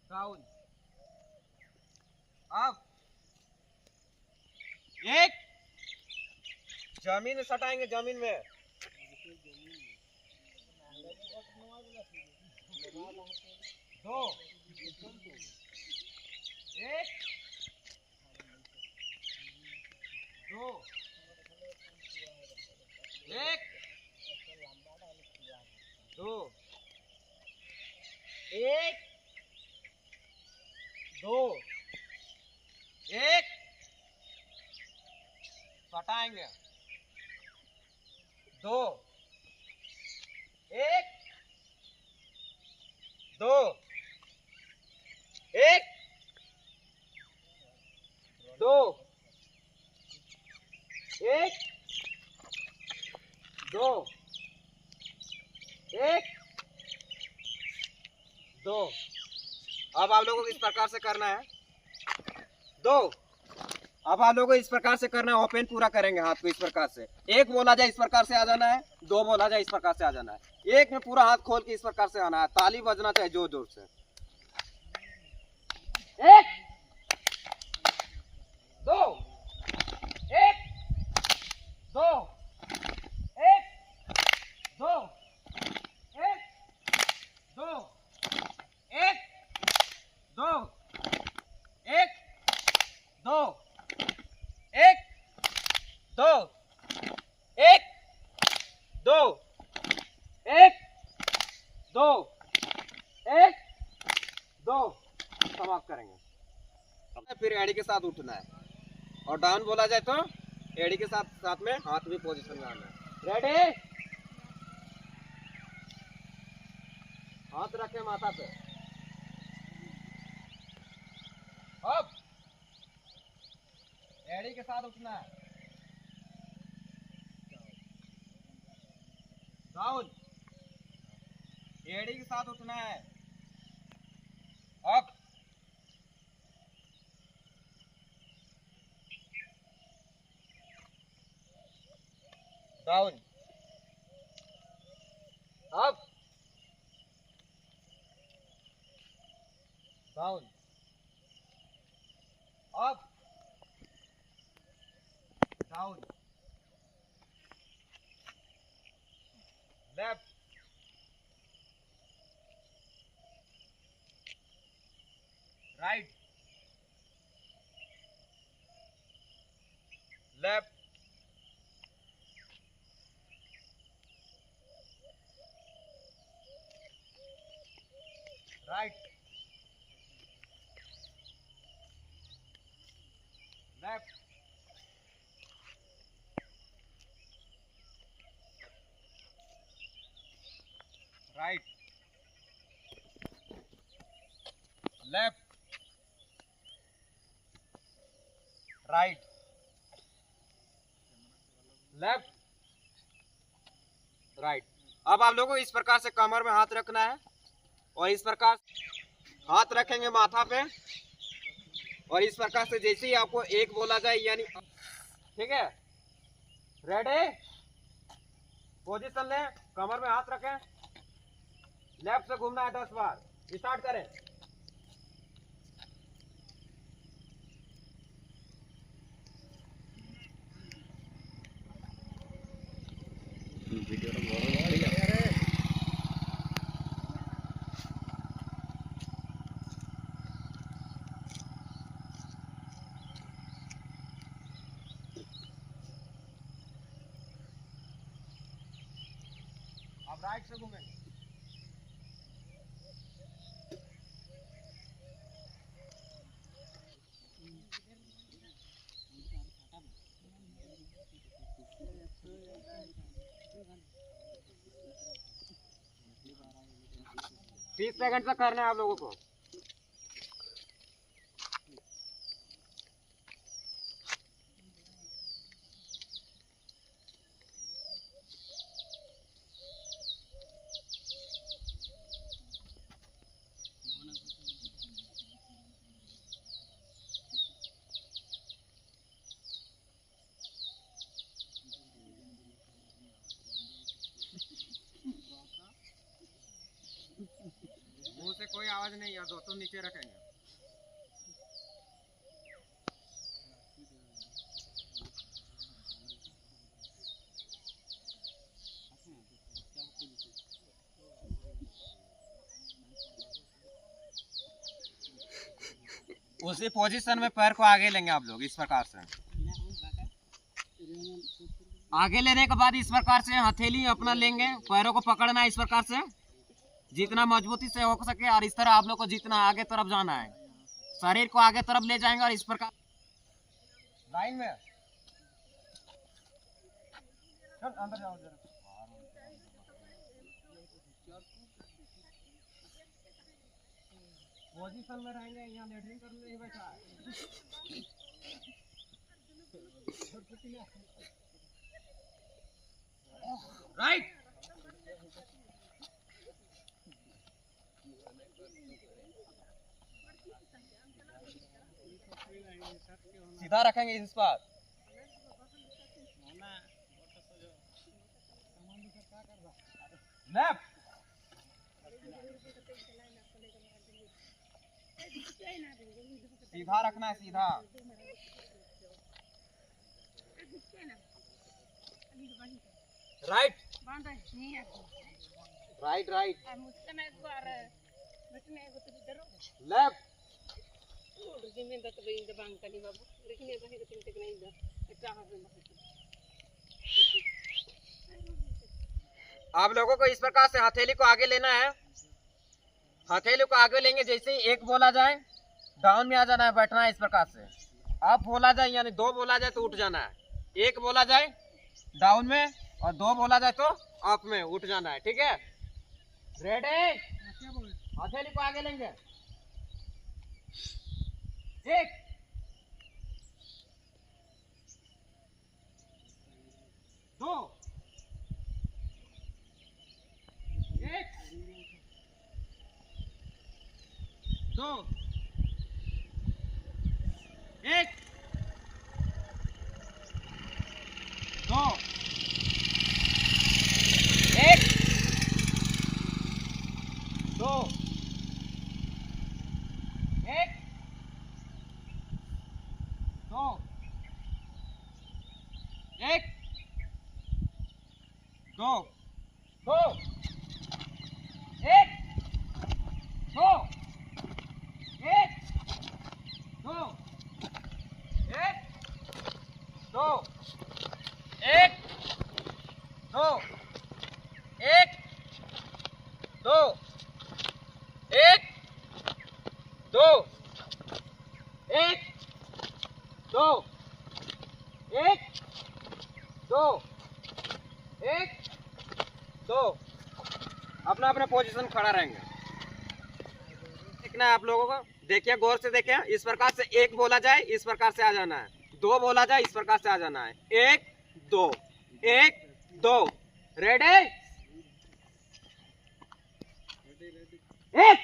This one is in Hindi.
डाउन। अब एक, जमीन में सटाएंगे, जमीन में। दो, एक, दो, एक, दो, एक, दो, एक, सटाएंगे, दो, एक, दो, एक, दो, एक, दो, एक, दो। अब आप लोगों को इस प्रकार से करना है। दो, अब आप लोगों को इस प्रकार से करना है। ओपन पूरा करेंगे हाथ को इस प्रकार से। एक बोला जाए इस प्रकार से आ जाना है, दो बोला जाए इस प्रकार से आ जाना है। एक में पूरा हाथ खोल के इस प्रकार से आना है। ताली बजना चाहिए जोर जोर से। एक, दो, एक, दो, एक, दो, एक, दो, एक, दो, एक, दो, एक, दो, एक, दो, एक, दो, एक, दो। समाप्त करेंगे। फिर एड़ी के साथ उठना है और डाउन बोला जाए तो एड़ी के साथ साथ में हाथ भी पोजीशन में आना है। रेडी, हाथ रखे माथा पे। अब एड़ी के साथ उठना है, डाउन, एड़ी के साथ उठना है, up, down, up, down, up, down, left, right, left, right, left, right, left, right, left, right. अब आप लोगों को इस प्रकार से कमर में हाथ रखना है और इस प्रकार हाथ रखेंगे माथा पे और इस प्रकार से जैसे ही आपको एक बोला जाए यानी, ठीक है, रेडी, पोजीशन लें, कमर में हाथ रखें, लेफ्ट से घूमना है 10 बार। स्टार्ट करें। अब राइट से घूमेंगे, तीस सेकंड तक करना है आप लोगों को। मुंह से कोई आवाज नहीं यार, दो तो नीचे रखेंगे। उसी पोजीशन में पैर को आगे लेंगे आप लोग इस प्रकार से। आगे लेने के बाद इस प्रकार से हथेली अपना लेंगे, पैरों को पकड़ना है इस प्रकार से जितना मजबूती से हो सके, और इस तरह आप लोग को जितना आगे तरफ जाना है, शरीर को आगे तरफ ले जाएंगे और इस प्रकार लाइन में चल अंदर जाओ जरा। पोजीशन में रहेंगे, यहाँ लेटरिंग करने नहीं बैठा है। राइट, सीधा रखेंगे इस पर। लेफ्ट, सीधा रखना है, सीधा। राइट राइट राइट, लेफ्ट, आप लोगों को इस प्रकार से हथेली को आगे लेना है। हथेली को आगे लेंगे, जैसे ही एक बोला जाए डाउन में आ जाना है, बैठना है इस प्रकार से। अब बोला जाए यानी दो बोला जाए तो उठ जाना है, एक बोला जाए डाउन में और दो बोला जाए तो अप में उठ जाना है, ठीक है। रेडी, हथेली को आगे लेंगे, एक, दो, एक, दो, एक, दो, एक, दो, एक, दो, एक, दो, दो, एक, दो, एक, दो, एक, दो, एक, दो, एक, दो, एक, दो, एक, दो, एक, दो, एक, दो। अपना अपना पोजीशन खड़ा रहेंगे। देखना है आप लोगों को, देखिए गौर से देखिए, इस प्रकार से एक बोला जाए इस प्रकार से आ जाना है, दो बोला जाए इस प्रकार से आ जाना है, एक, दो, एक, दो, रेडी, एक,